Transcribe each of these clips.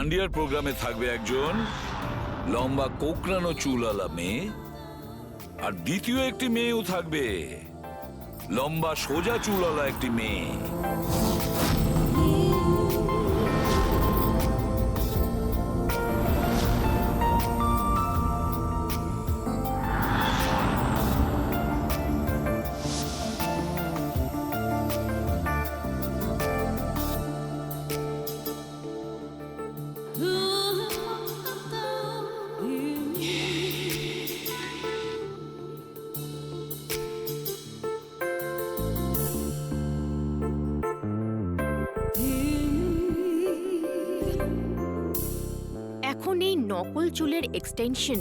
ডান্ডিয়ার প্রোগ্রামে থাকবে একজন লম্বা কোকড়ানো চুলওয়ালা মেয়ে, আর দ্বিতীয় একটি মেয়েও থাকবে, লম্বা সোজা চুলওয়ালা একটি মেয়ে। এখন এই নকল চুলের এক্সটেনশন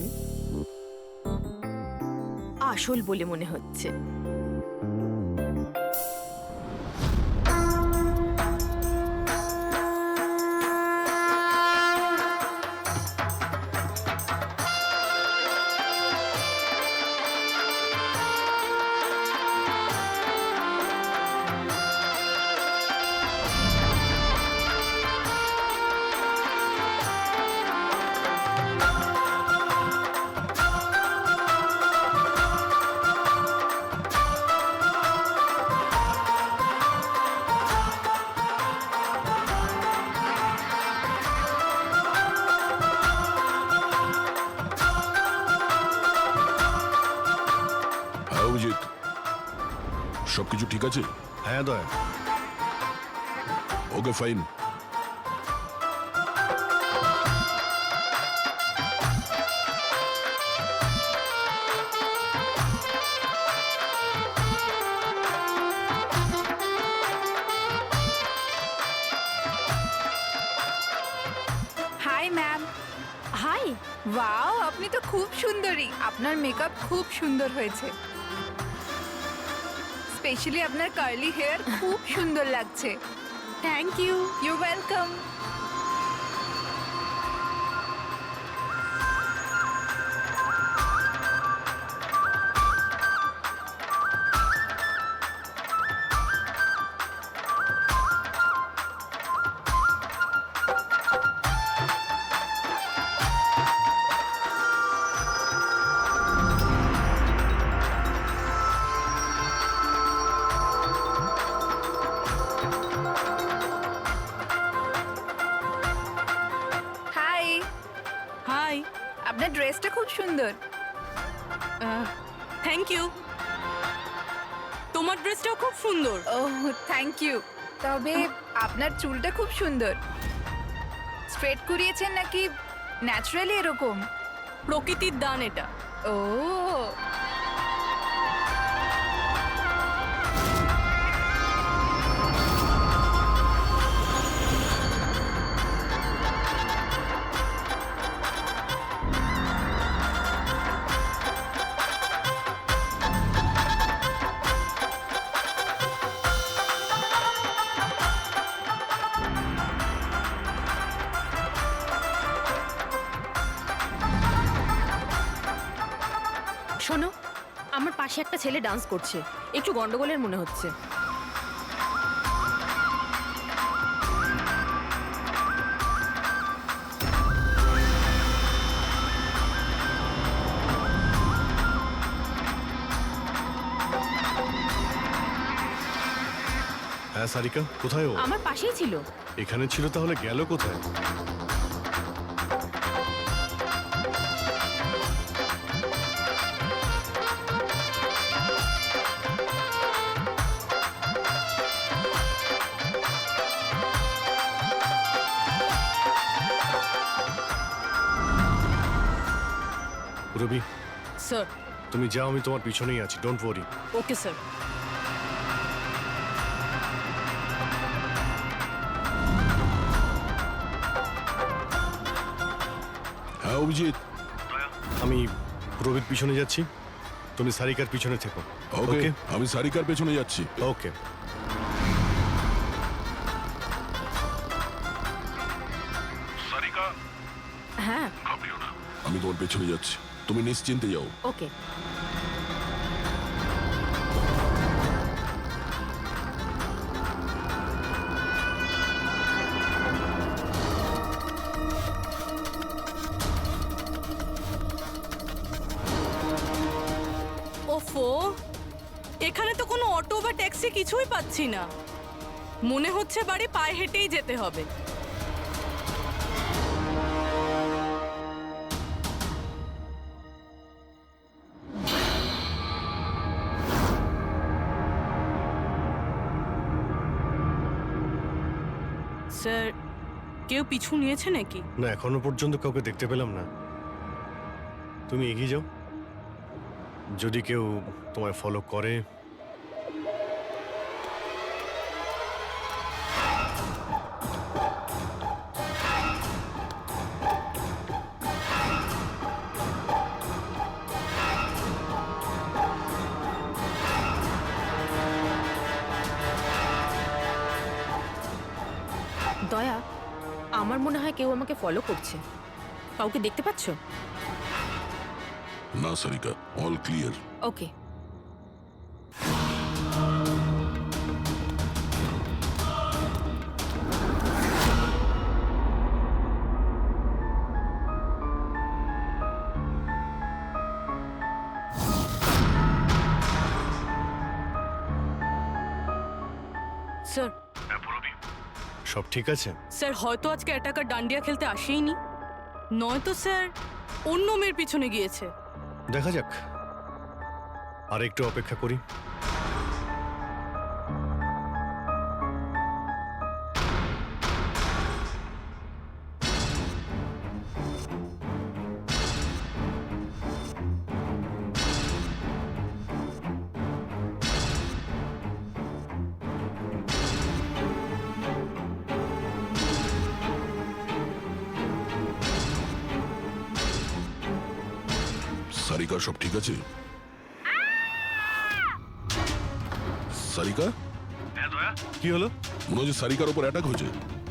আসল বলে মনে হচ্ছে। অভিজিৎ, সবকিছু ঠিক আছে? হ্যাঁ দয়া। Okay, fine. Hi ma'am. Hi. Wow, আপনি তো খুব সুন্দরী। আপনার মেকআপ খুব সুন্দর হয়েছে। স্পেশালি আপনার কার্লি হেয়ার খুব সুন্দর লাগছে। Thank you. You welcome. Hi. Hi. আপনার ড্রেসটা খুব সুন্দর। Thank you. তোমার ড্রেসটাও খুব সুন্দর। Oh, thank you. তবে আপনার চুলটা খুব সুন্দর। স্ট্রেট করিয়েছেন নাকি ন্যাচারালি এরকম? প্রকৃতির দান এটা। ও, শোনো, আমার পাশে একটা ছেলে ডান্স করছে, একটু গন্ডগোলের মনে হচ্ছে। হ্যাঁ সারিকা, কোথায় ও? আমার পাশেই ছিল। এখানে ছিল, তাহলে গেল কোথায়? রবি, স্যার। তুমি যাও, আমি তোমার পিছনেই আছি, ডোন্ট ওয়ারি। Okay sir. হ্যাঁ অভিজিৎ, আমি রবির পিছনে যাচ্ছি, তুমি সারিকার পিছনে থেকো। ওকে, আমি সারিকার পেছনে যাচ্ছি। ওকে। সারিকা, হ্যাঁ। ঘাবড়িও না, আমি তোমার পেছনে যাচ্ছি, তুমি নিশ্চিন্তে যাও। ওকে। ওফো, এখানে তো কোনো অটো বা ট্যাক্সি কিছুই পাচ্ছি না। মনে হচ্ছে বাড়ি পায়ে হেঁটেই যেতে হবে। স্যার, কেউ পিছু নিয়েছে নাকি? না, এখনো পর্যন্ত কাউকে দেখতে পেলাম না। তুমি এগিয়ে যাও, যদি কেউ তোমায় ফলো করে। দয়া, আমার মনে হয় কেউ আমাকে ফলো করছে। কাউকে দেখতে পাচ্ছ? না সারিকা, অল ক্লিয়ার। ওকে। স্যার, সব ঠিক আছে? স্যার হয়তো আজকে অ্যাটাকার ডান্ডিয়া খেলতে আসেইনি, নয়তো স্যার অন্য মেয়ের পিছনে গিয়েছে। দেখা যাক, আর একটু অপেক্ষা করি। সারিকা, সব ঠিক আছে? সারিকা, কি হলো? মনে হচ্ছে সারিকার উপর অ্যাটাক হয়েছে।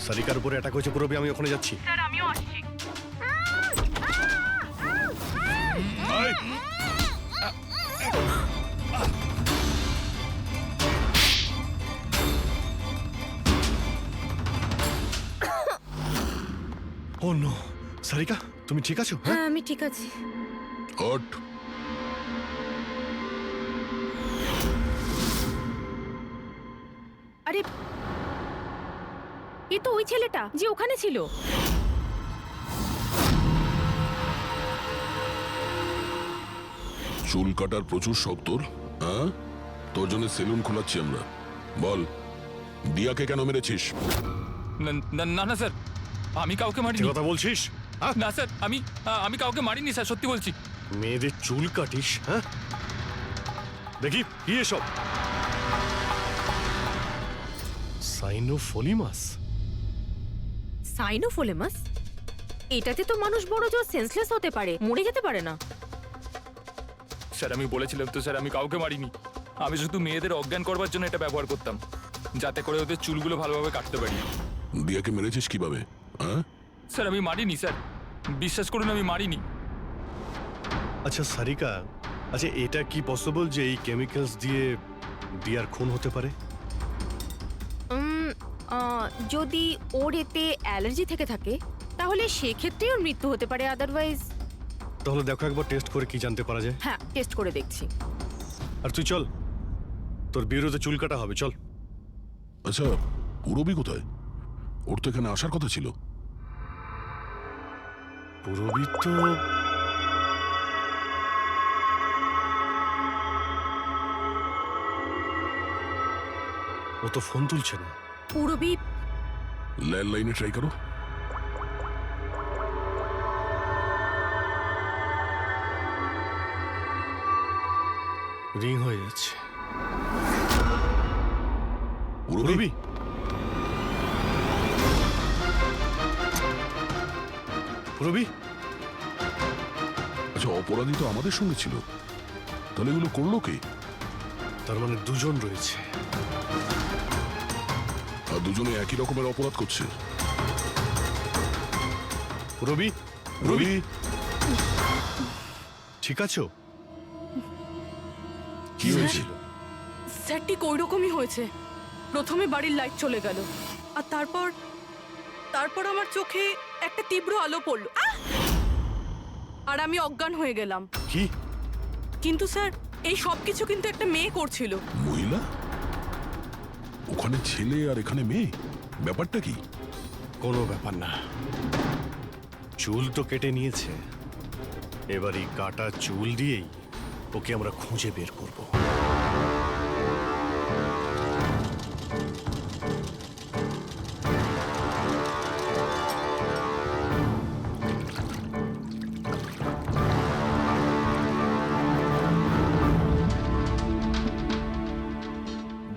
সারিকার উপরে অ্যাটাক হয়েছে পুরবি, আমি ওখানে যাচ্ছি। স্যার, আমিও আসছি। আয়! ও নো, সারিকা তুমি ঠিক আছো? হ্যাঁ, হ্যাঁ, আমি ঠিক আছি। হট! আরে, এ তো ওই ছেলেটা যে ওখানে ছিল। চুল কাটার প্রচুর শখ তোর, হ্যাঁ? তোর জন্য সেলুন খোলাচ্ছি আমরা। বল, দিয়াকে কেন মেরেছিস? না না না স্যার, আমি কাউকে ঠিক মারিনি। কথা বলছিস? হ্যাঁ? না স্যার, আমি কাউকে মারিনি স্যার, সত্যি বলছি। মেয়েদের চুল কাটিস? হ্যাঁ, দেখি কি এসব। সাইনোফোলিমাস? সাইনোফোলেমাস? এটাতে তো মানুষ বড় জোর সেন্সলেস হতে পারে, মরে যেতে পারে না। স্যার, আমি বলেছিলাম তো স্যার, আমি কাউকে মারিনি। আমি শুধু মেয়েদের অজ্ঞান করবার জন্য এটা ব্যবহার করতাম, যাতে করে ওদের চুলগুলো ভালোভাবে কাটতে পারি। দিয়াকে মেরেছিস কিভাবে? হ্যাঁ, স্যার, আমি মারিনি স্যার, বিশ্বাস করুন, আমি মারিনি। আচ্ছা সারিকা, আচ্ছা এটা কি পসিবল যে এই কেমিক্যালস দিয়ে দিয়ার খুন হতে পারে? যদি ওর এতে অ্যালার্জি থেকে থাকে তাহলে সেক্ষেত্রে ওর মৃত্যু হতে পারে, আদারওয়াইজ। তাহলে দেখো একবার টেস্ট করে কি জানতে পারা যায়। হ্যাঁ, টেস্ট করে দেখছি। আর তুই চল, তোর বিরুদ্ধে চুল কাটা হবে, চল। আচ্ছা পুরবি কোথায়? ওর তো এখানে আসার কথা ছিল। পুরবি তো ও তো ফোন তুলছে না। পুরবি ল্যান্ডলাইনে ট্রাই করো। রিং হয়ে যাচ্ছে। পুরবি, পুরবি, পুরবি, আচ্ছা অপরাধী তো আমাদের সঙ্গে ছিল, তাহলে এগুলো করলো কে? তার মানে দুজন রয়েছে। আর দুজনে একই রকমের অপরাধ করছে। পুরবি, রবি, ঠিক আছো? কি হয়েছিল? স্যার, ঠিক ওই রকমই হয়েছে। প্রথমে বাড়ির লাইট চলে গেল, আর তারপর আমার চোখে একটা তীব্র আলো পড়লো, আর আমি অজ্ঞান হয়ে গেলাম। কি? কিন্তু স্যার, এই সব কিছু কিন্তু একটা মেয়ে করছিল। মহিলা? ওখানে ছেলে আর এখানে মেয়ে, ব্যাপারটা কি? কোনো ব্যাপার না, চুল তো কেটে নিয়েছে, এবার এই কাটা চুল দিয়েই ওকে আমরা খুঁজে বের করব।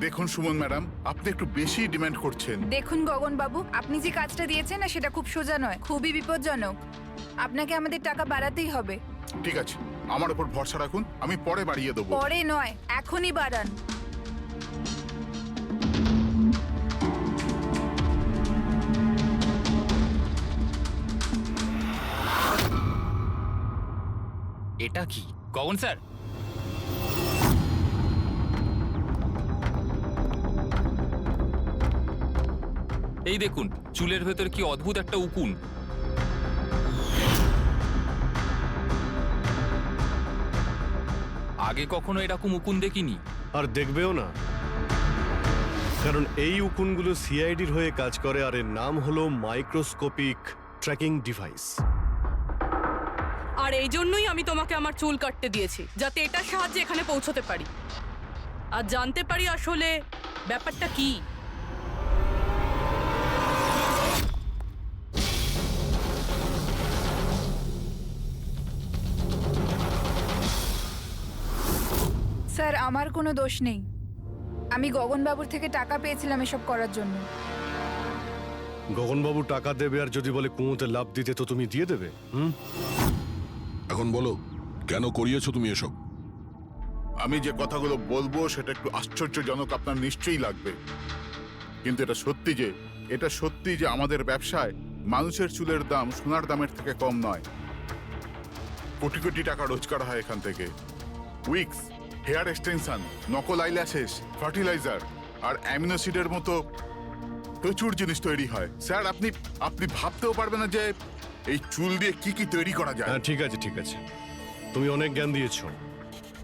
দেখুন সুমন ম্যাডাম, আপনি একটু বেশি ডিমান্ড করছেন। দেখুন গগন বাবু, আপনি যে কাজটা দিয়েছেন না সেটা খুব সোজা নয়, খুবই বিপজ্জনক। আপনাকে আমাদের টাকা বাড়াতেই হবে। ঠিক আছে, আমার উপর ভরসা রাখুন, আমি পরে বাড়িয়ে দেবো। পরে নয়, এখনই বাড়ান। এটা কি গগন স্যার? এই দেখুন, চুলের ভেতর কি অদ্ভুত একটা উকুন। আগে কখনো এরকম উকুন দেখিনি। আর দেখবেও না, কারণ এই উকুনগুলো সিআইডির হয়ে কাজ করে, আর এর নাম হলো মাইক্রোস্কোপিক ট্র্যাকিং ডিভাইস। আর এই জন্যই আমি তোমাকে আমার চুল কাটতে দিয়েছি, যাতে এটার সাহায্যে এখানে পৌঁছতে পারি আর জানতে পারি আসলে ব্যাপারটা কি। স্যার, আমার কোনো দোষ নেই। আমি গগন বাবুর থেকে টাকা পেয়েছিলাম এসব করার জন্য। গগনবাবু টাকা দেবে, আর যদি বলে কুঁয়োতে লাভ দিতে তো তুমি দিয়ে দেবে? এখন বলো, কেন করিয়েছো তুমি এসব? আমি যে কথাগুলো বলবো সেটা একটু আশ্চর্যজনক আপনার নিশ্চয়ই লাগবে, কিন্তু এটা সত্যি যে আমাদের ব্যবসায় মানুষের চুলের দাম সোনার দামের থেকে কম নয়। কোটি কোটি টাকা রোজগার হয় এখান থেকে। উইক্স, হেয়ার এক্সটেনশন, নকল আইল্যাশেস, ফার্টিলাইজার আর অ্যামিনোসিডের মতো প্রচুর জিনিস তৈরি হয়। স্যার, আপনি ভাবতেও পারবেন না যে এই চুল দিয়ে কি কি তৈরি করা যায়। হ্যাঁ, ঠিক আছে ঠিক আছে, তুমি অনেক জ্ঞান দিয়েছো,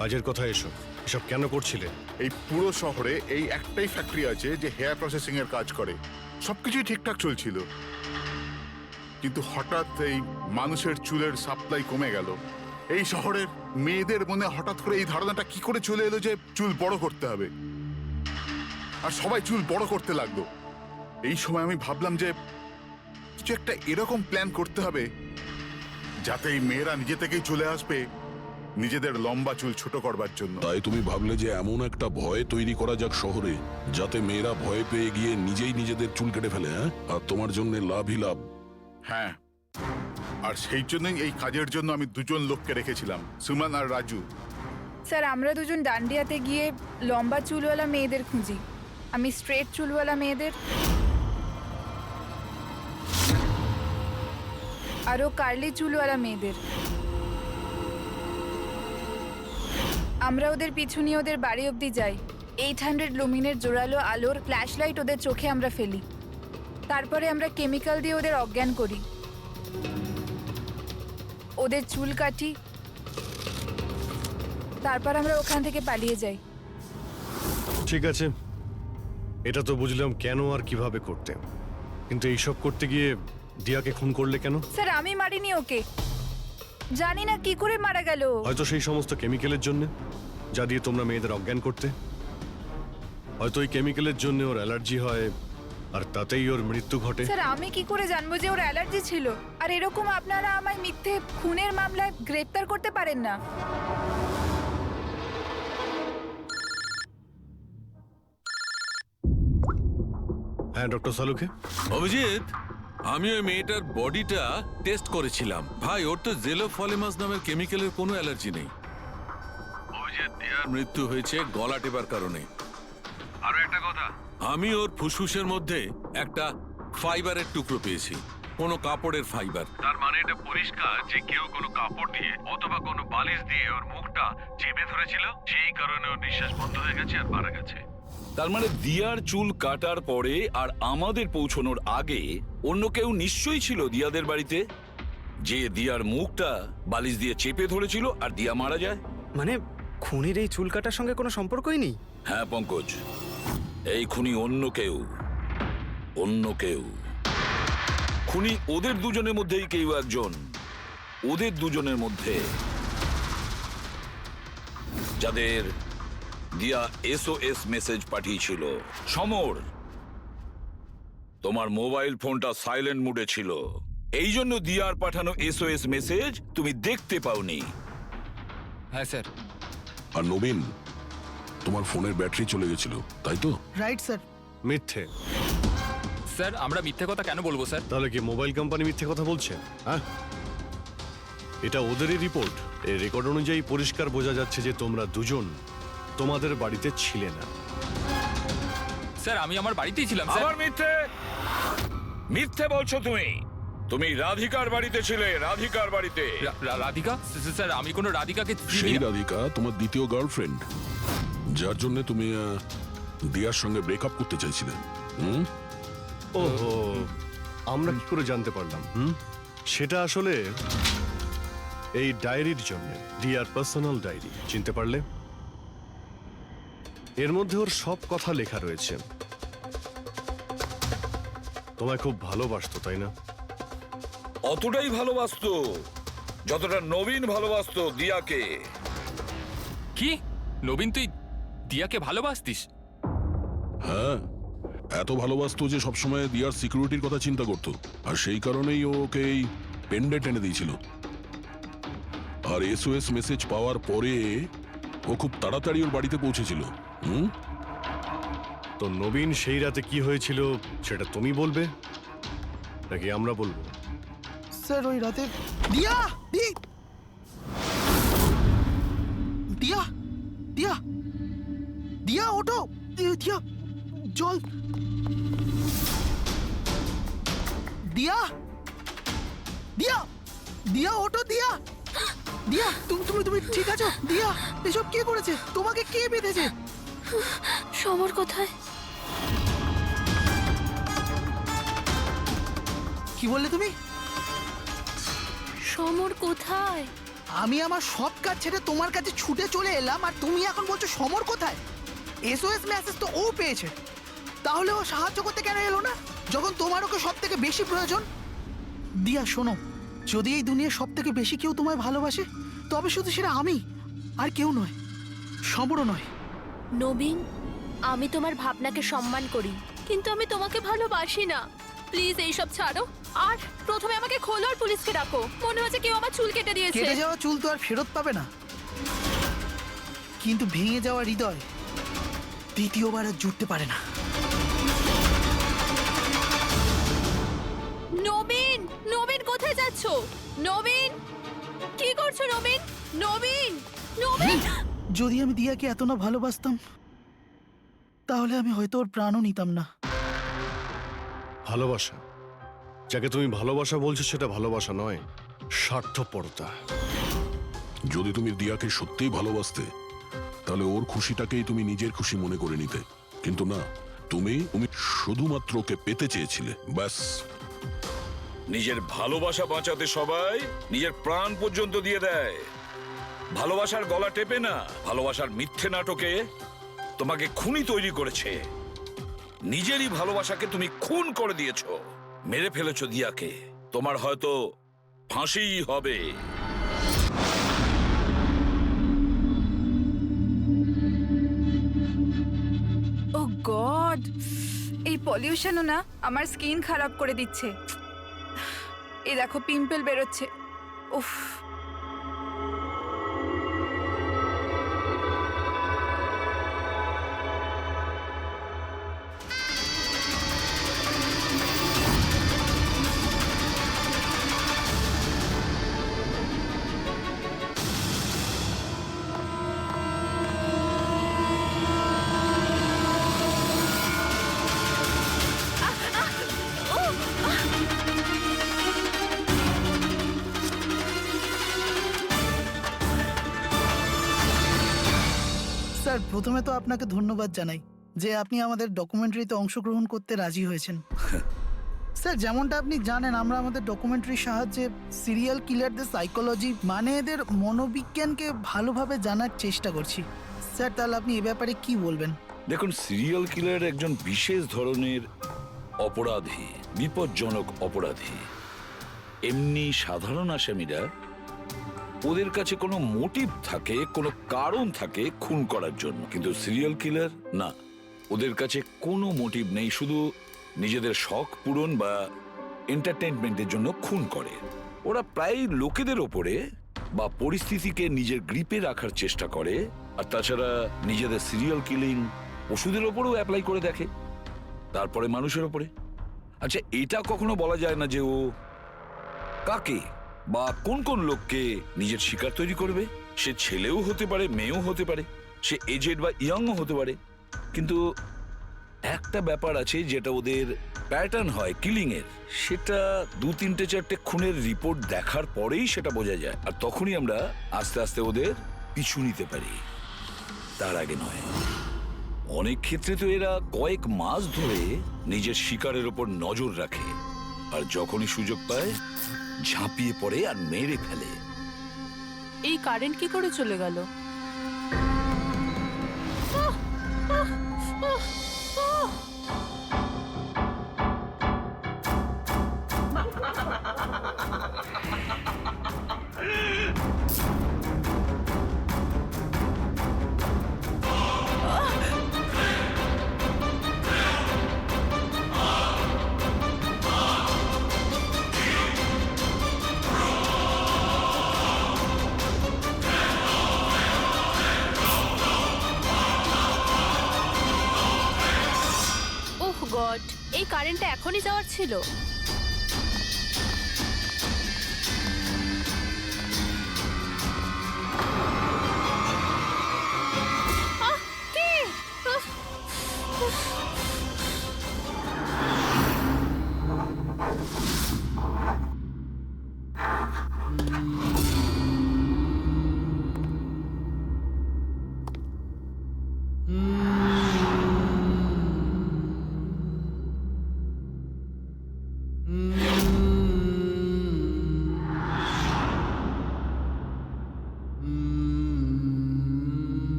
কাজের কথা এসো। এসব কেন করছিলে? এই পুরো শহরে এই একটাই ফ্যাক্টরি আছে যে হেয়ার প্রসেসিং এর কাজ করে। সবকিছুই ঠিকঠাক চলছিল, কিন্তু হঠাৎ এই মানুষের চুলের সাপ্লাই কমে গেল। এই শহরের মেয়েদের মনে হঠাৎ করে এই ধারণাটা কি করে চলে এলো যে চুল বড় করতে হবে, আর সবাই চুল বড় করতে লাগলো। এই সময় আমি ভাবলাম যে কিছু একটা এরকম প্ল্যান করতে হবে যাতে এই মেয়েরা নিজে থেকেই চলে আসবে নিজেদের লম্বা চুল ছোট করবার জন্য। তাই তুমি ভাবলে যে এমন একটা ভয় তৈরি করা যাক শহরে, যাতে মেয়েরা ভয় পেয়ে গিয়ে নিজেই নিজেদের চুল কেটে ফেলে, হ্যাঁ? আর তোমার জন্য লাভই লাভ। হ্যাঁ, আর সেই জন্যই এই কাজের জন্য আমি দুজন লোককে রেখেছিলাম, সুমন আর রাজু। স্যার, আমরা দুজন ডান্ডিয়াতে গিয়ে লম্বা চুলওয়ালা মেয়েদের খুঁজি। আমি স্ট্রেট চুলওয়ালা মেয়েদের, আরও কার্লি চুলওয়ালা মেয়েদের। আমরা ওদের পিছু নিয়ে ওদের বাড়ি অবধি যাই। 800 লুমিনের জোরালো আলোর ফ্ল্যাশ লাইট ওদের চোখে আমরা ফেলি। তারপরে আমরা কেমিক্যাল দিয়ে ওদের অজ্ঞান করি, ওদের চুল কাটি, তারপর আমরা ওখান থেকে পালিয়ে যাই। ঠিক আছে, এটা তো বুঝলাম কেন আর কিভাবে করতে, কিন্তু এইসব করতে গিয়ে দিয়াকে খুন করলে কেন? স্যার, আমি মারিনি ওকে, জানি না কি করে মারা গেল। হয়তো সেই সমস্ত কেমিক্যালের জন্য, যা দিয়ে তোমরা মেয়েদের অজ্ঞান করতে। হয়তো ওই কেমিক্যালের জন্য ওর অ্যালার্জি হয়, আর তাতেই ওর মৃত্যু ঘটে। স্যার, আমি কি করে জানবো যে ওর অ্যালার্জি ছিল? আর এরকম আপনারা আমায় মিথ্যে খুনের মামলায় গ্রেফতার করতে পারেন না। হ্যাঁ, ডক্টর সালুকে। অভিজিৎ, আমি ওই মেয়েটার বডিটা টেস্ট করেছিলাম। ভাই, ওর তো জেলোফলিমাস নামের কেমিক্যালের কোনো অ্যালার্জি নেই। অভিজিৎ, দিয়ার মৃত্যু হয়েছে গলা টেপার কারণে। আরো একটা কথা, আমি ওর ফুসফুসের মধ্যে একটা ফাইবারের টুকরো পেয়েছি, কোনো কাপড়ের ফাইবার। তার মানে এটা পরিষ্কার যে কেউ কোনো কাপড় দিয়ে অথবা কোনো বালিশ দিয়ে ওর মুখটা চেপে ধরেছিল, সেই কারণে ওর নিঃশ্বাস বন্ধ হয়ে গেছে আর মারা গেছে। তার মানে দিয়ার চুল কাটার পরে আর আমাদের পৌঁছানোর আগে অন্য কেউ নিশ্চয়ই ছিল দিয়াদের বাড়িতে, যে দিয়ার মুখটা বালিশ দিয়ে চেপে ধরেছিল আর দিয়া মারা যায়। মানে খুনির এই চুল কাটার সঙ্গে কোনো সম্পর্কই নেই? হ্যাঁ পঙ্কজ, এই খুনি অন্য কেউ, অন্য কেউ। খুনি ওদের দুজনের মধ্যেই কেউ একজন, ওদের দুজনের মধ্যে, যাদের দিয়া SOS মেসেজ পাঠিয়েছিল। সমর, তোমার মোবাইল ফোনটা সাইলেন্ট মুডে ছিল, এই জন্য দিয়ার পাঠানো SOS মেসেজ তুমি দেখতে পাওনি। হ্যাঁ স্যার। আর নবীন, তোমার ফোনের ব্যাটারি চলে গেছিল, তাই তো? Right sir. মিথ্যে। স্যার আমরা মিথ্যে কথা কেন বলবো স্যার? তাহলে কি মোবাইল কোম্পানি মিথ্যে কথা বলছে? হ্যাঁ, এটা ওদেরই রিপোর্ট। এই রেকর্ড অনুযায়ী পরিষ্কার বোঝা যাচ্ছে যে তোমরা দুজন তোমাদের বাড়িতে ছিলে না। স্যার আমি আমার বাড়িতেই ছিলাম স্যার। আবার মিথ্যে, মিথ্যে বলছো তুমি। তুমি রাধিকার বাড়িতে ছিলে, রাধিকার বাড়িতে। রাধিকা? স্যার আমি কোনো রাধিকাকে চিনি সেই না। রাধিকা তোমার দ্বিতীয় গার্লফ্রেন্ড, যার জন্য তুমি দিয়ার সঙ্গে ব্রেকআপ করতে চাইছিলে। ওহো, আমরা কি করে জানতে পারলাম? সেটা আসলে এই ডায়েরির জন্য, দিয়ার পার্সোনাল ডায়েরি। চিনতে পারলে? এর মধ্যে ওর সব কথা লেখা রয়েছে। তোমায় খুব ভালোবাসতো, তাই না? অতটাই ভালোবাসতো যতটা নবীন ভালোবাসতো দিয়াকে। কি? নবীন তুই দিয়াকে ভালোবাসতিস? হ্যাঁ, এত ভালোবাসতো যে সবসময় দিয়ার সিকিউরিটির কথা চিন্তা করতো, আর সেই কারণেই ও ওকে এই পেন্ডেন্ট এনে দিয়েছিল। আর SOS মেসেজ পাওয়ার পরে ও খুব তাড়াতাড়ি ওর বাড়িতে পৌঁছেছিল। তো নবীন সেই রাতে কি হয়েছিল সেটা তুমি বলবে নাকি আমরা বলবো? স্যার ওই রাতে দিয়া দিয়া দিয়া দিয়া ওঠো, দিয়া জল, দিয়া দিয়া দিয়া ওঠো, দিয়া দিয়া তুমি তুমি তুমি ঠিক আছো? দিয়া এসব কে করেছে? তোমাকে কে বেঁধেছে? সমর কোথায়? কি বললে তুমি? সমর কোথায়? আমি আমার সব কাজ ছেড়ে তোমার কাছে ছুটে চলে এলাম, আর তুমি এখন বলছো সমর কোথায়? SOS মেসেজ তো ও পেয়েছে, তাহলে ও সাহায্য করতে কেন এলো না যখন তোমার ওকে সব থেকে বেশি প্রয়োজন? দিয়া শোনো, যদি এই দুনিয়ার সব থেকে বেশি কেউ তোমায় ভালোবাসে, তবে শুধু সেটা আমি, আর কেউ নয়, সমরও নয়। নবীন, আমি তোমার ভাবনাকে সম্মান করি, কিন্তু আমি তোমাকে ভালোবাসি না। প্লিজ এইসব ছাড়ো, আর প্রথমে আমাকে খোলো আর পুলিশকে ডাকো। মনে হচ্ছে কেউ আমার চুল কেটে দিয়েছে। কেটে যাওয়া চুল তো আর ফেরত পাবে না, কিন্তু ভেঙে যাওয়া হৃদয় দ্বিতীয়বার আর জুটতে পারে না। নবীন, নবীন কোথায় যাচ্ছো? নবীন, কি করছো নবীন? নবীন, নবীন! যদি আমি দিয়াকে এত না ভালোবাসতাম, তাহলে আমি হয়তো ওর প্রাণও নিতাম না। ভালোবাসা, যাকে তুমি ভালোবাসা বলছো সেটা ভালোবাসা নয়, স্বার্থপরতা। যদি তুমি দিয়াকে সত্যিই ভালোবাসতে, তাহলে ওর খুশিটাকেই তুমি নিজের খুশি মনে করে নিতে, কিন্তু না, তুমি শুধুমাত্র ওকে পেতে চেয়েছিলে, ব্যাস। নিজের ভালোবাসা বাঁচাতে সবাই নিজের প্রাণ পর্যন্ত দিয়ে দেয়। ভালোবাসার গলা টেপে না, ভালোবাসার মিথ্যে নাটকে তোমাকে খুনি তৈরি করেছে। নিজেরই ভালোবাসাকে তুমি খুন করে দিয়েছো, মেরে ফেলেছো দিয়াকে। তোমার হয়তো ফাঁসিই হবে। ও গড, এই পলিউশনও না আমার স্কিন খারাপ করে দিচ্ছে। এই দেখো পিম্পল বেরোচ্ছে। উফ। স্যার, প্রথমে তো আপনাকে ধন্যবাদ জানাই যে আপনি আমাদের ডকুমেন্টারিতে অংশগ্রহণ করতে রাজি হয়েছেন। স্যার যেমনটা আপনি জানেন আমরা আমাদের ডকুমেন্টারির সাহায্যে সিরিয়াল কিলারদের সাইকোলজি মানে এদের মনোবিজ্ঞানকে ভালোভাবে জানার চেষ্টা করছি। স্যার তাহলে আপনি এ ব্যাপারে কি বলবেন? দেখুন, সিরিয়াল কিলার একজন বিশেষ ধরনের অপরাধী, বিপজ্জনক অপরাধী। এমনি সাধারণ আসামিরা, ওদের কাছে কোনো মোটিভ থাকে, কোনো কারণ থাকে খুন করার জন্য, কিন্তু সিরিয়াল কিলার না, ওদের কাছে কোনো মোটিভ নেই, শুধু নিজেদের শখ পূরণ বা এন্টারটেইনমেন্টের জন্য খুন করে। ওরা প্রায় লোকেদের ওপরে বা পরিস্থিতিকে নিজের গ্রিপে রাখার চেষ্টা করে, আর তাছাড়া নিজেদের সিরিয়াল কিলিং ওষুধের ওপরেও অ্যাপ্লাই করে দেখে, তারপরে মানুষের ওপরে। আচ্ছা, এটা কখনো বলা যায় না যে ও কাকে বা কোন কোন লোককে নিজের শিকার তৈরি করবে। সে ছেলেও হতে পারে, মেয়েও হতে পারে, সে এজেড বা ইয়াংও হতে পারে, কিন্তু একটা ব্যাপার আছে যেটা ওদের প্যাটার্ন হয় কিলিং এর, সেটা 2-3-4টে খুনের রিপোর্ট দেখার পরেই সেটা বোঝা যায়, আর তখনই আমরা আস্তে আস্তে ওদের পিছু নিতে পারি, তার আগে নয়। অনেক ক্ষেত্রে তো এরা কয়েক মাস ধরে নিজের শিকারের ওপর নজর রাখে, আর যখনই সুযোগ পায় ঝাঁপিয়ে পড়ে আর মেরে ফেলে। এই কারেন্ট কি করে চলে গেল? ওহ গড, এই কারেন্টটা এখনই যাওয়ার ছিল। আহ, কে? আহ, উফ।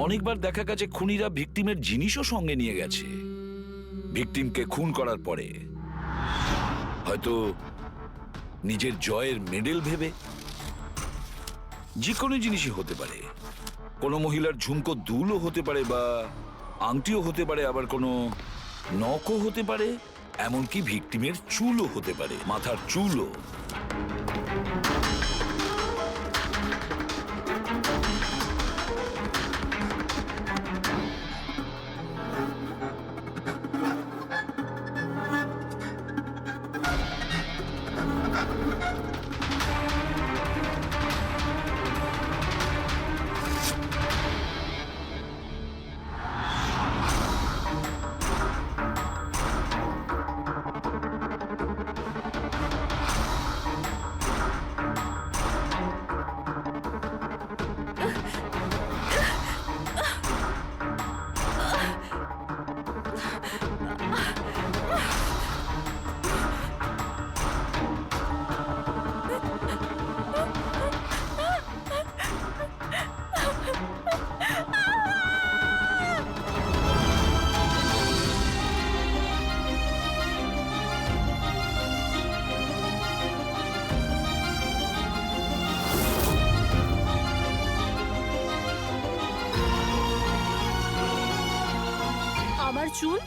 অনেকবার দেখা গেছে খুনিরা ভিকটিমের জিনিসও সঙ্গে নিয়ে গেছে। ভিকটিমকে খুন করার পরে হয়তো নিজের জয়ের মেডেল ভেবে, যে কোনো জিনিসই হতে পারে। কোনো মহিলার ঝুমকো দুলও হতে পারে, বা আংটিও হতে পারে, আবার কোনো নখও হতে পারে, এমনকি ভিকটিমের চুলও হতে পারে, মাথার চুলও। আমার চুল?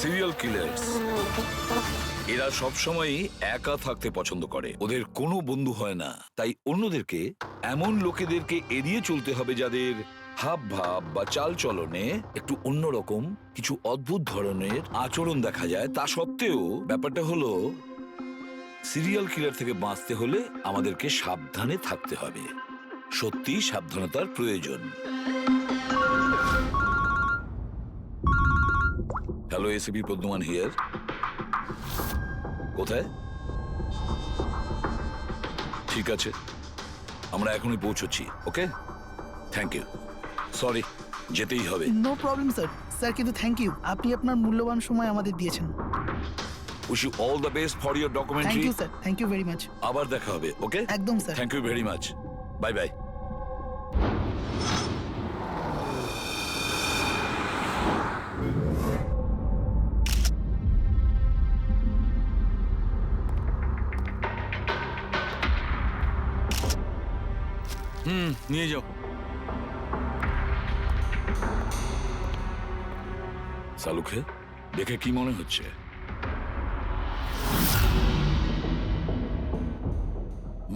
সিরিয়াল কিলার্স এরা সবসময় একা থাকতে পছন্দ করে, ওদের কোনো বন্ধু হয় না। তাই অন্যদেরকে, এমন লোকেদেরকে এড়িয়ে চলতে হবে যাদের হাব ভাব বা চাল চলনে একটু অন্যরকম কিছু অদ্ভুত ধরনের আচরণ দেখা যায়, তা সত্ত্বেও ব্যাপারটা হলো সিরিয়াল কিলার থেকে বাঁচতে হলে আমাদেরকে সাবধানে থাকতে হবে। সত্যি সাবধানতার প্রয়োজন। Hello, ACP Padmaman here. কোথায়? ঠিক আছে, আমরা এখনই পৌঁছচ্ছি। Okay, thank you. সরি, যেতেই হবে। No problem sir. স্যার কিন্তু থ্যাংক ইউ, আপনি আপনার মূল্যবান সময় আমাদের দিয়েছেন। Wish you all the best for your thank documentary. You sir, thank you very much. আবার দেখা হবে। ওকে, একদম sir. Thank you very much. Bye bye. নিয়ে যাও। সালুকে দেখে কি মনে হচ্ছে?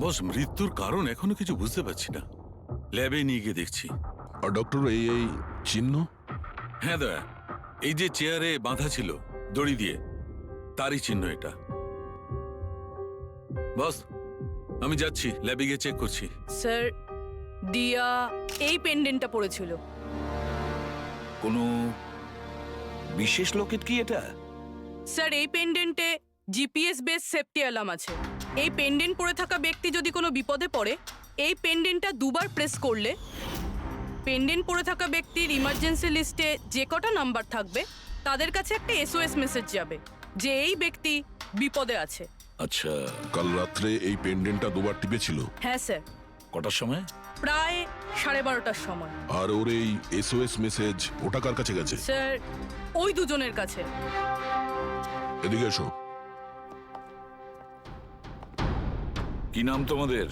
বস, মৃত্যুর কারণ এখনো কিছু বুঝতে পারছি না। ল্যাবে নিয়ে গিয়ে দেখছি। আর ডক্টর, এই চিহ্ন? হ্যাঁ দয়া, এই যে চেয়ারে বাঁধা ছিল দড়ি দিয়ে, তারই চিহ্ন এটা। বস, আমি যাচ্ছি, ল্যাবে গিয়ে চেক করছি। স্যার, দিয়া এই পেন্ডেন্টটা পড়েছিল। কোনো বিশেষ লকেট কি এটা? স্যার, এই পেন্ডেন্টে জিপিএস বেস সেফটি অ্যালার্ম আছে। এই পেন্ডেন্ট পরে থাকা ব্যক্তি যদি কোনো বিপদে পড়ে, এই পেন্ডেন্টটা দুবার প্রেস করলে পেন্ডেন্ট পরে থাকা ব্যক্তির ইমার্জেন্সি লিস্টে যে কটা নাম্বার থাকবে তাদের কাছে একটা এসওএস মেসেজ যাবে যে এই ব্যক্তি বিপদে আছে। আচ্ছা, কাল রাত্রে এই পেন্ডেন্টটা দুবার টিপেছিল? হ্যাঁ স্যার, কটার সময়? প্রায় 12:30টার সময়। আর ওর এই এসওএস মেসেজ ওটা কার কাছে গেছে? স্যার, ওই দুজনের কাছে। এদিকে এসো। কি নাম তোমাদের?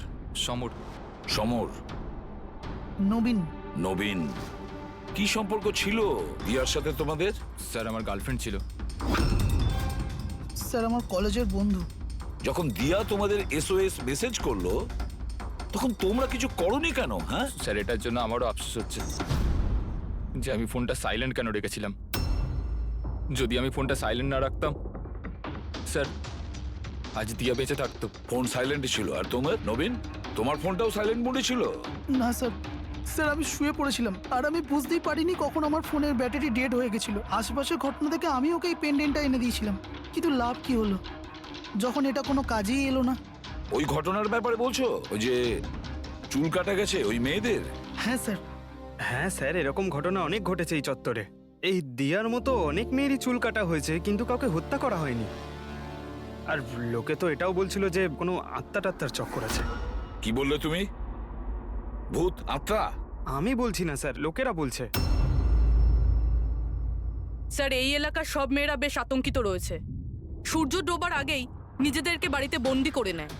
সমর। সমর। নবীন। নবীন। কি সম্পর্ক ছিল দিয়ার সাথে তোমাদের? স্যার, আমার গার্লফ্রেন্ড ছিল। স্যার, আমার কলেজের বন্ধু। যখন দিয়া তোমাদের এসওএস মেসেজ করলো তখন তোমরা কিছু করনি কেন? হ্যাঁ স্যার, এটার জন্য আমারও আফসোস হচ্ছে যে আমি ফোনটা সাইলেন্ট কেন রেখেছিলাম। যদি আমি ফোনটা সাইলেন্ট না রাখতাম, স্যার, আজ দিয়া বেঁচে থাকতো। ফোন সাইলেন্ট ছিল। আর তোমার নবীন, তোমার ফোনটাও সাইলেন্ট মোডে ছিল? না স্যার, স্যার আমি শুয়ে পড়েছিলাম আর আমি বুঝতেই পারিনি কখন আমার ফোনের ব্যাটারি ডেড হয়ে গেছিল। আশেপাশের ঘটনা থেকে আমি ওকে এই পেন্ডেন্টটা এনে দিয়েছিলাম, কিন্তু লাভ কি হলো যখন এটা কোনো কাজেই এলো না। ওই ঘটনার ব্যাপারে বলছো? ওই যে চুল কাটা গেছে ওই মেয়েদের? হ্যাঁ স্যার। হ্যাঁ স্যার, এরকম ঘটনা অনেক ঘটেছে এই চত্বরে। এই দিয়ার মতো অনেক মেয়েরই চুল কাটা হয়েছে, কিন্তু কাউকে হত্যা করা হয়নি। আর লোকে তো এটাও বলছিল যে কোনো আত্মা টাত্মার চক্কর আছে। কি বললে তুমি? ভূত, আত্মা? আমি বলছি না স্যার, লোকেরা বলছে। স্যার, এই এলাকার সব মেয়েরা বেশ আতঙ্কিত রয়েছে। সূর্য ডোবার আগেই নিজেদেরকে বাড়িতে বন্দি করে নেয়।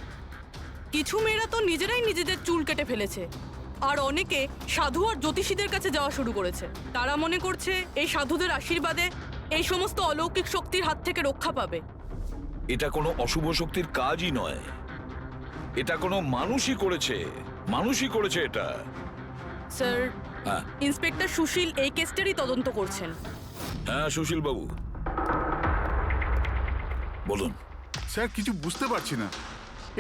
কিছু মেয়েরা তো নিজেরাই নিজেদের চুল কেটে ফেলেছে, আর অনেকে সাধু আর জ্যোতিষীদের কাছে যাওয়া শুরু করেছে। তারা মনে করছে এই সাধুদের আশীর্বাদে এই সমস্ত অলৌকিক শক্তির হাত থেকে রক্ষা পাবে। এটা কোনো অশুভ শক্তির কাজই নয়, এটা কোনো মানুষই করেছে। মানুষই করেছে এটা। স্যার, হ্যাঁ ইন্সপেক্টর সুশীল এই কেসটারই তদন্ত করছেন। হ্যাঁ, সুশীল বাবু বলুন। স্যার, কিছু বুঝতে পারছি না।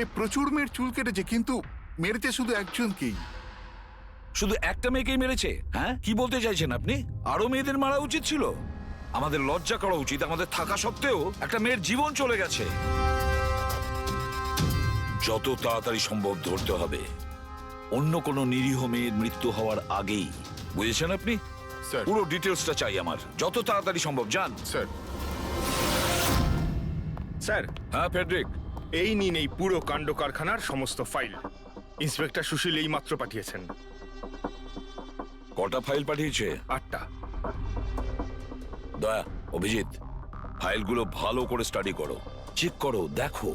এ প্রচুর মেয়ের চুল কেটেছে, কিন্তু মেরেছে শুধু একজনকেই। শুধু একটা মেয়েকেই মেরেছে? হ্যাঁ, কি বলতে চাইছেন আপনি? আরো মেয়েদের মারা উচিত ছিল? আমাদের লজ্জা করা উচিত। আমাদের থাকা সত্ত্বেও একটা মেয়ের জীবন চলে গেছে। যত তাড়াতাড়ি সম্ভব ধরতে হবে অন্য কোনো নিরীহ মেয়ের মৃত্যু হওয়ার আগেই। বুঝেছেন আপনি? স্যার। পুরো ডিটেলসটা চাই আমার, যত তাড়াতাড়ি সম্ভব। যান। স্যার। স্যার, হ্যাঁ ফেডরিক, এই নিন এই পুরো কাণ্ড কারখানার সমস্ত ফাইল। ইন্সপেক্টর সুশীল এই মাত্র পাঠিয়েছেন। কটা ফাইল পাঠিয়েছে? 8টা। দয়া, অভিজিৎ, ফাইলগুলো ভালো করে স্টাডি করো, চেক করো, দেখো।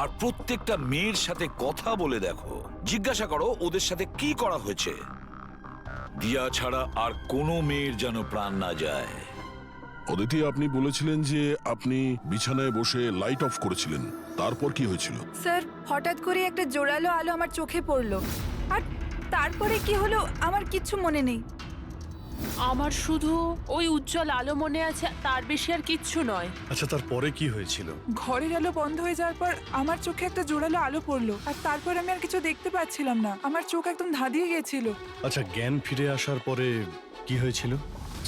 আর প্রত্যেকটা মেয়ের সাথে কথা বলে দেখো, জিজ্ঞাসা করো ওদের সাথে কি করা হয়েছে। দিয়া ছাড়া আর কোনো মেয়ের যেন প্রাণ না যায়। অদিতি, আপনি বলেছিলেন যে আপনি বিছানায় বসে লাইট অফ করেছিলেন, তারপর কি হয়েছিল? স্যার, হঠাৎ করে একটা জোরালো আলো আমার চোখে পড়লো, আর তারপরে কি হলো আমার কিচ্ছু মনে নেই। আমার শুধু ওই উজ্জ্বল আলো মনে আছে, তার বেশি আর কিচ্ছু নয়। আচ্ছা, তারপরে কি হয়েছিল? ঘরের আলো বন্ধ হয়ে যাওয়ার পর আমার চোখে একটা জোরালো আলো পড়লো, আর তারপর আমি আর কিছু দেখতে পাচ্ছিলাম না। আমার চোখ একদম ধাঁধিয়ে গেছিল। আচ্ছা, জ্ঞান ফিরে আসার পরে কি হয়েছিল?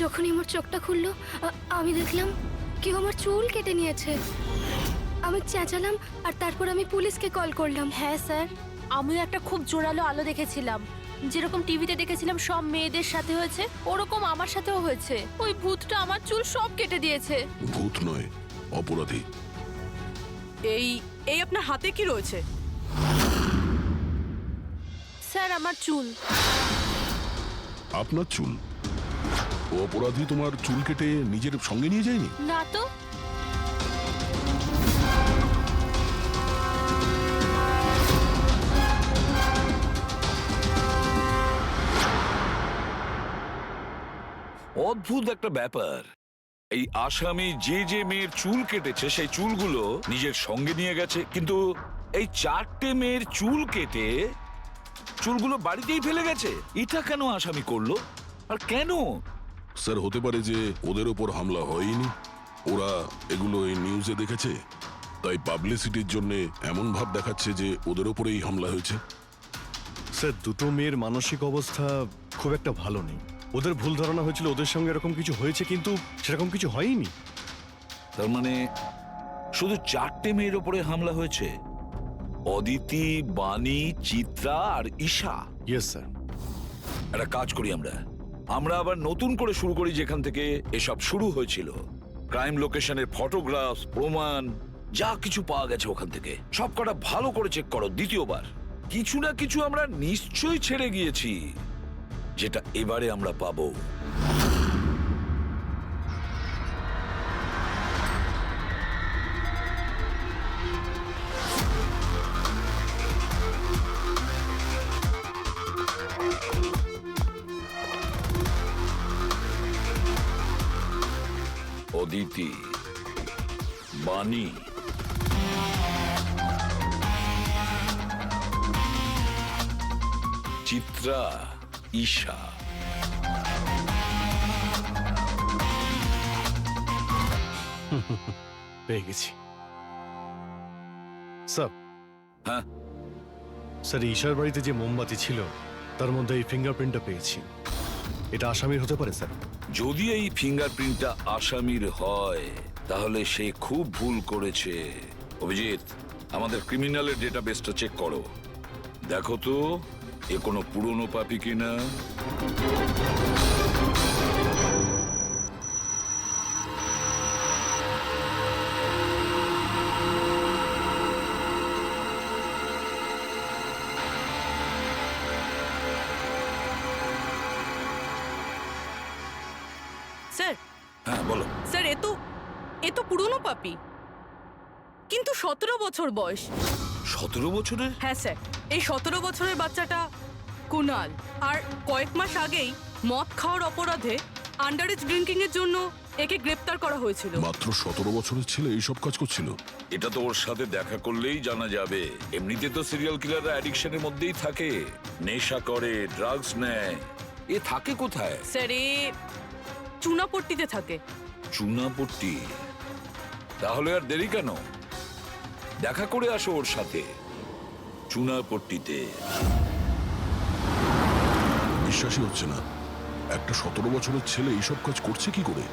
যখনই আমার চোখটা খুললো আমি দেখলাম কেউ আমার চুল কেটে নিয়েছে। আমি চেঁচালাম আর তারপর আমি পুলিশকে কল করলাম। হ্যাঁ স্যার, আমিও একটা খুব জোরালো আলো দেখেছিলাম, যেরকম টিভিতে দেখেছিলাম সব মেয়েদের সাথে হয়েছে, ওরকম আমার সাথেও হয়েছে। ওই ভূতটা আমার চুল সব কেটে দিয়েছে। ভূত নয়, অপরাধী। এই এই আপনার হাতে কি রয়েছে? স্যার, আমার চুল। আপনার চুল? ও অপরাধী তোমার চুল কেটে নিজের সঙ্গে নিয়ে যায়নি? না তো। অদ্ভুত একটা ব্যাপার। এই আসামি যে যে মেয়ের চুল কেটেছে সেই চুলগুলো নিজের সঙ্গে নিয়ে গেছে, কিন্তু এই 4টে মেয়ের চুল কেটে চুলগুলো বাড়িতেই ফেলে গেছে। এটা কেন আসামি করলো আর কেন? স্যার, হতে পারে যে ওদের ওপর হামলা হয়নি, ওরা এগুলো এই নিউজে দেখেছে, তাই পাবলিসিটির জন্য এমন ভাব দেখাচ্ছে যে ওদের ওপরেই হামলা হয়েছে। স্যার, দুটো মেয়ের মানসিক অবস্থা খুব একটা ভালো নেই। ওদের ভুল ধারণা হয়েছিল ওদের সঙ্গে এরকম কিছু হয়েছে, কিন্তু সেরকম কিছু হয়নি। তার মানে শুধু 4টে মেয়ের ওপরে হামলা হয়েছে? অদিতি, বাণী, চিত্রা আর ঈশা। Yes sir. একটা কাজ করি, আমরা আবার নতুন করে শুরু করি যেখান থেকে এসব শুরু হয়েছিল। ক্রাইম লোকেশনের ফটোগ্রাফ, প্রমাণ, যা কিছু পাওয়া গেছে ওখান থেকে সব কটা ভালো করে চেক করো দ্বিতীয়বার। কিছু না কিছু আমরা নিশ্চয়ই ছেড়ে গিয়েছি, যেটা এবারে আমরা পাবো। অদিতি, বাণী, চিত্রা, ঈশা। পেয়ে গেছি স্যার। হ্যাঁ স্যার, ঈশার বাড়িতে যে মোমবাতি ছিল তার মধ্যে এই ফিঙ্গারপ্রিন্টটা পেয়েছি। এটা আসামির হতে পারে স্যার। যদি এই ফিঙ্গারপ্রিন্টটা আসামির হয় তাহলে সে খুব ভুল করেছে। অভিজিৎ, আমাদের ক্রিমিনালের ডেটাবেসটা চেক করো, দেখো তো এ কোনো পুরনো পাপি কিনা। স্যার, হ্যাঁ বলো। স্যার, এ তো পুরনো পাপি, কিন্তু 17 বছর বয়স। 17 বছরের? হ্যাঁ স্যার, এই 17 বছরের বাচ্চাটা কুনাল, আর কয়েক মাস আগেই মদ খাওয়ার অপরাধে আন্ডারেজ ড্রিঙ্কিং এর জন্য একে গ্রেপ্তার করা হয়েছিল। মাত্র 17 বছরের ছেলে এইসব কাজ করছিল? এটা তো ওর সাথে দেখা করলেই জানা যাবে। এমনিতে তো সিরিয়াল কিলাররা অ্যাডিকশনের মধ্যেই থাকে, নেশা করে, ড্রাগস নেয়। এ থাকে কোথায়? স্যার, এ চুনাপট্টিতে থাকে। চুনাপট্টি? তাহলে আর দেরি কেন, দেখা করে আসো ওর সাথে চুনাপট্টিতে। বিশ্বাসই হচ্ছে না, একটা 17 বছরের ছেলে এইসব কাজ করছে কি করে?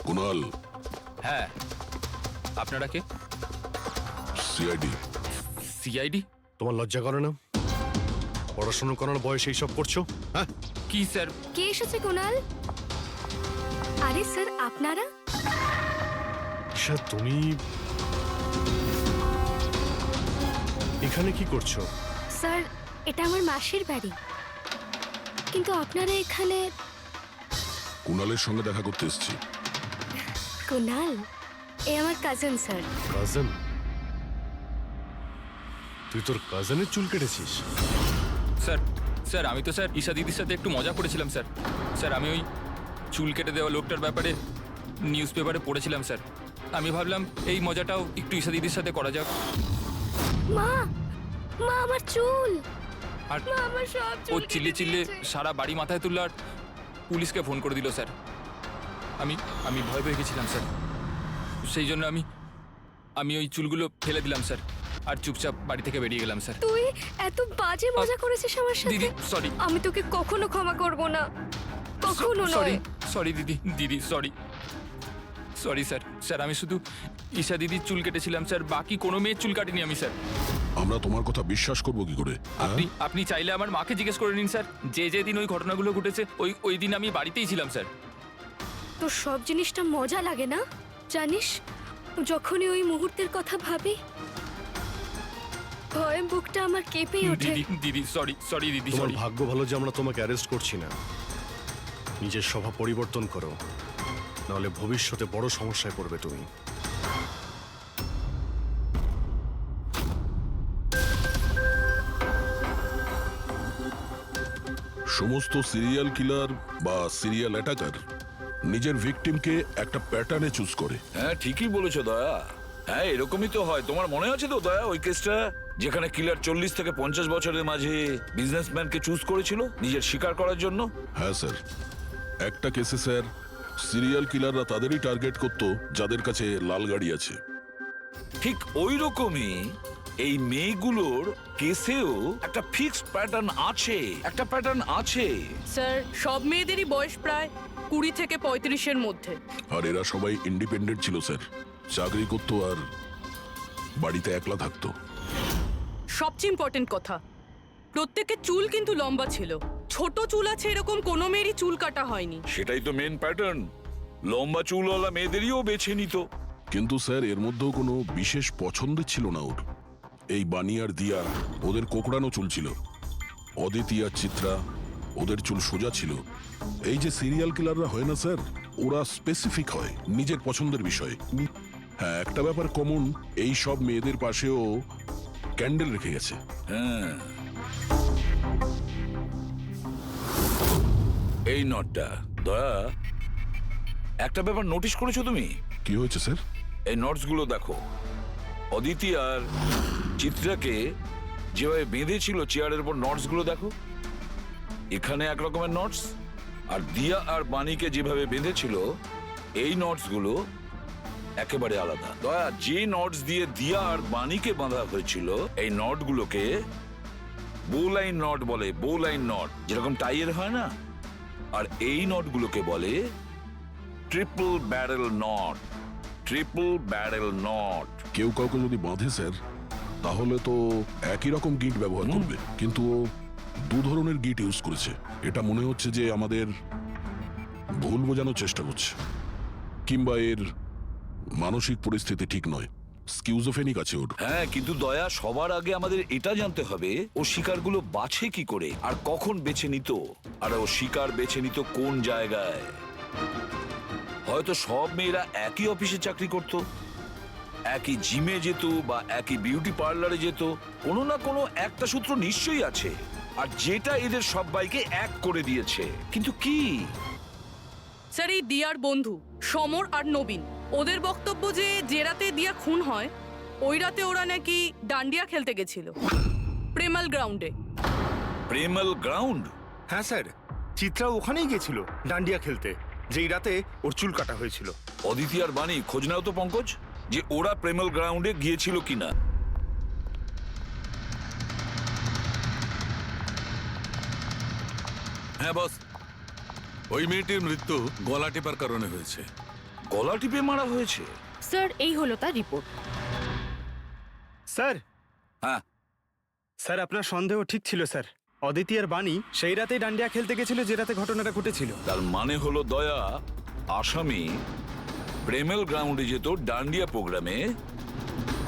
কুনাল। হ্যাঁ, আপনারা কে? সিআইডি। সিআইডি? তোমার লজ্জা করে না? পড়াশোনা করার বয়সে এইসব করছো? হ্যাঁ। কি স্যার? কে এসেছে কুনাল? আরে স্যার, আপনারা? স্যার, তুমি এখানে কি করছো? স্যার, এটা আমার মাসির বাড়ি, কিন্তু আপনারা এখানে? কুনালের সঙ্গে দেখা করতে এসেছি। কুনাল এ আমার কাজিন স্যার। কাজিন? তুই তোর কাজিনের চুল কেটেছিস? স্যার, স্যার আমি তো স্যার ঈশা দিদির সাথে একটু মজা করেছিলাম স্যার। স্যার, আমি ওই চুল কেটে দেওয়া লোকটার ব্যাপারে নিউজ পেপারে পড়েছিলাম স্যার। আমি ভাবলাম এই মজাটাও একটু ঈশা দিদির সাথে করা যাক। মা মা আমার চুল আর মা আমার সব ও চুল চিল্লে কেটে চিল্লে দিয়েছে। সারা বাড়ি মাথায় তুললো আর পুলিশকে ফোন করে দিল স্যার। আমি ভয় পেয়ে গেছিলাম স্যার, সেই জন্য আমি ওই চুলগুলো ফেলে দিলাম স্যার, আর চুপচাপ বাড়ি থেকে বেরিয়ে গেলাম স্যার। তুই এত বাজে মজা করেছিস আমার সাথে। দিদি সরি, আমি তোকে কখনো ক্ষমা করব না, কখনো সরি নয়। সরি দিদি সরি স্যার আমি শুধু ঈশা দিদির চুল কেটেছিলাম স্যার, বাকি কোনো মেয়ের চুল কাটিনি আমি স্যার। আমরা তোমার কথা বিশ্বাস করবো কি করে? হ্যাঁ? আপনি চাইলে আমার মাকে জিজ্ঞেস করে নিন স্যার, যে দিন ওই ঘটনাগুলো ঘটেছে ওই দিন আমি বাড়িতেই ছিলাম স্যার। তোর সব জিনিসটা মজা লাগে না জানিস? যখনই ওই মুহূর্তের কথা ভাবি ভয়ে বুকটা আমার কেঁপে ওঠে। দিদি সরি দিদি তোমার সরি। ভাগ্য ভালো যে আমরা তোমাকে অ্যারেস্ট করছি না। নিজের স্বভাব পরিবর্তন করো, নাহলে ভবিষ্যতে বড় সমস্যায় পড়বে তুমি। সমস্ত সিরিয়াল কিলার বা সিরিয়াল অ্যাটাকার নিজের ভিকটিমকে একটা প্যাটার্নে চুজ করে। হ্যাঁ ঠিকই বলেছো দয়া। হ্যাঁ এরকমই তো হয়। তোমার মনে আছে তো দয়া ওই কেসটা, যেখানে কিলার 40 থেকে 50 বছরের মাঝে বিজনেসম্যানকে চুজ করেছিল নিজের শিকার করার জন্য? হ্যাঁ স্যার, একটা কেসে স্যার সিরিয়াল কিলাররা তাদেরই টার্গেট করতো যাদের কাছে লাল গাড়ি আছে। ঠিক ওই রকমই এই মেয়েগুলোর কেসেও একটা ফিক্সড প্যাটার্ন আছে। স্যার সব মেয়েদেরই বয়স প্রায় 20 থেকে 35-এর মধ্যে। আর এরা সবাই ইন্ডিপেন্ডেন্ট ছিল স্যার, চাকরি করতো আর বাড়িতে একলা থাকতো। সবচেয়ে ইম্পর্টেন্ট কথা, প্রত্যেকের চুল কিন্তু লম্বা ছিল। ছোট চুল আছে এরকম কোনো মেয়েরই চুল কাটা হয়নি। সেটাই তো মেন প্যাটার্ন, লম্বা চুলওয়ালা মেয়েদেরইও বেছে নিত। কিন্তু স্যার এর মধ্যেও কোনো বিশেষ পছন্দের ছিল না ওর। এই বানি আর দিয়া ওদের কোকড়ানো চুল ছিল, অদিতি আর চিত্রা ওদের চুল সোজা ছিল। এই যে সিরিয়াল কিলাররা হয় না স্যার, ওরা স্পেসিফিক হয় নিজের পছন্দের বিষয়ে। হ্যাঁ একটা ব্যাপার কমন, এই সব মেয়েদের পাশেও ক্যান্ডেল রেখে গেছে। হ্যাঁ এই নটটা দয়া, একটা ব্যাপার নোটিশ করেছো তুমি? কি হয়েছে স্যার? এই নটস গুলো দেখো, অদিতি আর চিত্রাকে যেভাবে বেঁধেছিল চেয়ারের উপর, নটস গুলো দেখো, এখানে এক রকমের নটস, আর দিয়া আর বাণীকে যেভাবে বেঁধেছিল এই নটস গুলো একেবারে আলাদা। দয়া, যে নটস দিয়ে দিয়া আর বাণীকে বাঁধা হয়েছিল এই নট গুলোকে বোলাইন নট বলে, বোলাইন নট যেরকম টাইয়ের হয় না, আর এই নট গুলোকে বলে ট্রিপল ব্যারেল নট। কেউ কাউকে যদি বাঁধে স্যার, তাহলে তো একই রকম গিট ব্যবহার করবে, কিন্তু ও দু ধরনের গিট ইউজ করেছে। এটা মনে হচ্ছে যে আমাদের ভুল বোঝানোর চেষ্টা করছে, কিংবা এর মানসিক পরিস্থিতি ঠিক নয়, স্কিউজোফেনিক আছে ওর। হ্যাঁ কিন্তু দয়া, সবার আগে আমাদের এটা জানতে হবে ও শিকারগুলো বাছে কি করে আর কখন বেছে নিত, আর ও শিকার বেছে নিত কোন জায়গায়। হয়তো সব মেয়েরা একই অফিসে চাকরি করত, একই জিমে যেত বা একই বিউটি পার্লারে যেত, কোনো না কোনো একটা সূত্র নিশ্চয়ই আছে, আর যেটা এদের সবাইকে এক করে দিয়েছে। কিন্তু কি? স্যার এই দিয়ার বন্ধু সমর আর নবীন, ওদের বক্তব্য যে রাতে দিয়া খুন হয় ওই রাতে ওরা নাকি ডান্ডিয়া খেলতে গেছিল প্রেমাল গ্রাউন্ডে। প্রেমাল গ্রাউন্ড? হ্যাঁ স্যার, চিত্রা ওখানেই গেছিল ডান্ডিয়া খেলতে, যেই রাতে ওর চুল কাটা হয়েছিল। অদিতি আর বাণী, খোঁজ নাও তো পঙ্কজ যে ওরা প্রেমাল গ্রাউন্ডে গিয়েছিল কিনা। হ্যাঁ বস, ওই মেয়েটির মৃত্যু গলা টেপার কারণে হয়েছে। গলা টিপে মারা হয়েছে? স্যার এই হলো তার রিপোর্ট। স্যার, হ্যাঁ স্যার আপনার সন্দেহ ঠিক ছিল স্যার। অদিতি আর বাণী সেই রাতেই ডান্ডিয়া খেলতে গেছিল যে রাতে ঘটনাটা ঘটেছিল। তার মানে হলো দয়া, আসামি প্রেমেল গ্রাউন্ডে যেত ডান্ডিয়া প্রোগ্রামে,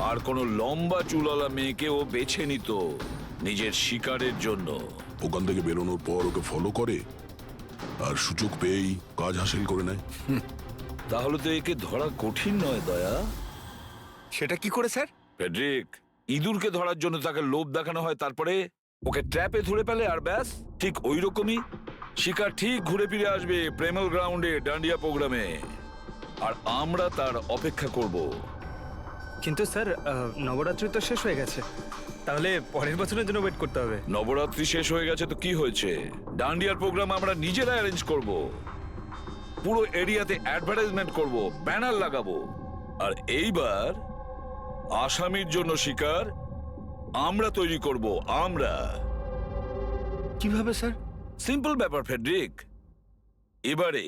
আর কোন লম্বা চুলওয়ালা মেয়েকে ও বেছে নিত নিজের শিকারের জন্য। ওখান থেকে বেরোনোর পর ওকে ফলো করে আর সুযোগ পেয়েই কাজ হাসিল করে নেয়। তাহলে তো একে ধরা কঠিন নয় দয়া। সেটা কি করে স্যার? ফেডরিক, ইঁদুরকে ধরার জন্য তাকে লোভ দেখানো হয়, তারপরে ওকে ট্র্যাপে ধরে ফেলে, আর ব্যাস। ঠিক ওই রকমই শিকার ঠিক ঘুরে ফিরে আসবে প্রেমাল গ্রাউন্ডে ডান্ডিয়া প্রোগ্রামে। আর আমরা তার অপেক্ষা করব। কিন্তু স্যার নবরাত্রি তো শেষ হয়ে গেছে, তাহলে পরের বছরের জন্য ওয়েট করতে হবে। নবরাত্রি শেষ হয়ে গেছে তো কি হয়েছে, ডান্ডিয়ার প্রোগ্রাম আমরা নিজেরা অ্যারেঞ্জ করব, পুরো এরিয়াতে অ্যাডভার্টাইজমেন্ট করব, ব্যানার লাগাবো। আর এইবার আসামির জন্য শিকার আমরা তৈরি করব, আমরা। কিভাবে স্যার? সিম্পল ব্যাপার ফেডরিক। এবারে